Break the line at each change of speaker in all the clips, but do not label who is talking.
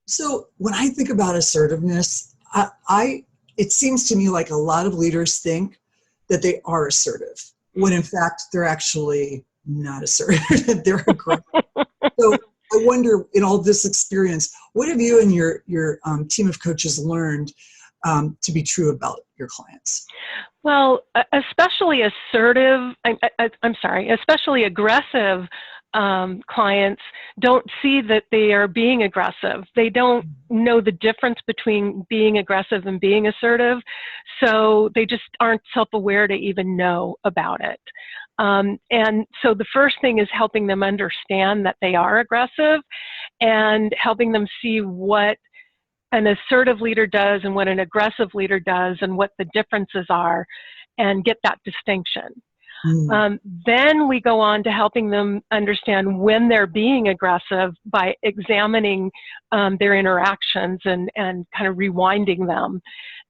So when I think about assertiveness, it seems to me like a lot of leaders think that they are assertive, when in fact they're actually not assertive. They're aggressive. So I wonder, in all this experience, what have you and your team of coaches learned to be true about your clients?
Well, especially especially aggressive clients don't see that they are being aggressive. They don't know the difference between being aggressive and being assertive, so they just aren't self-aware to even know about it. And so the first thing is helping them understand that they are aggressive and helping them see what an assertive leader does and what an aggressive leader does and what the differences are, and get that distinction. Then we go on to helping them understand when they're being aggressive by examining their interactions and kind of rewinding them.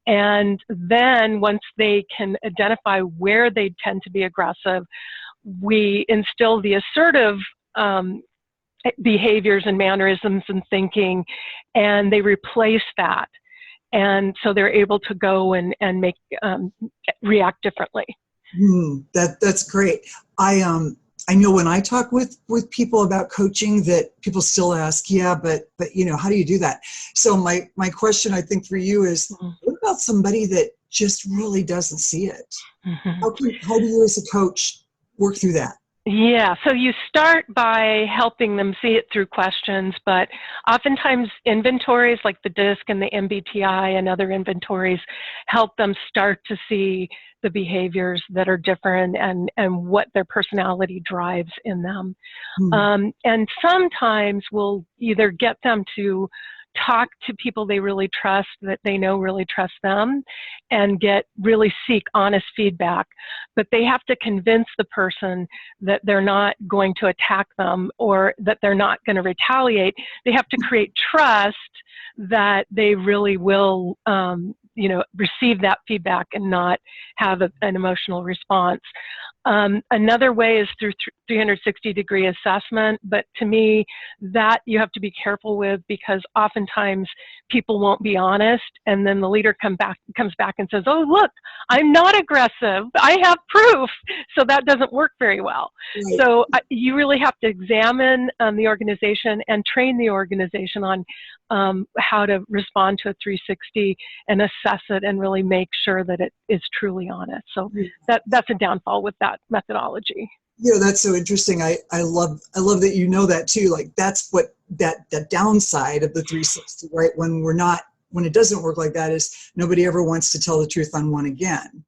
And then once they can identify where they tend to be aggressive, we instill the assertive behaviors and mannerisms and thinking, and they replace that. And so they're able to go and make react differently.
That's great. I know when I talk with people about coaching that people still ask, but how do you do that? So my question, I think, for you is, what about somebody that just really doesn't see it? How do you as a coach work through that?
Yeah, so you start by helping them see it through questions, but oftentimes inventories like the DISC and the MBTI and other inventories help them start to see the behaviors that are different and what their personality drives in them. And sometimes we'll either get them to talk to people they really trust, that they know really trust them, and really seek honest feedback. But they have to convince the person that they're not going to attack them or that they're not going to retaliate. They have to create trust that they really will receive that feedback and not have an emotional response. Another way is through 360-degree assessment, but to me, that you have to be careful with, because oftentimes people won't be honest, and then the leader comes back and says, "Oh, look, I'm not aggressive. I have proof." So that doesn't work very well. Right. So you really have to examine the organization and train the organization on how to respond to a 360 and assess it and really make sure that it is truly honest. So that's a downfall with that methodology.
That's so interesting. I love that you know that too. Like, that's what that downside of the 360, right? When it doesn't work like that, is nobody ever wants to tell the truth on one again.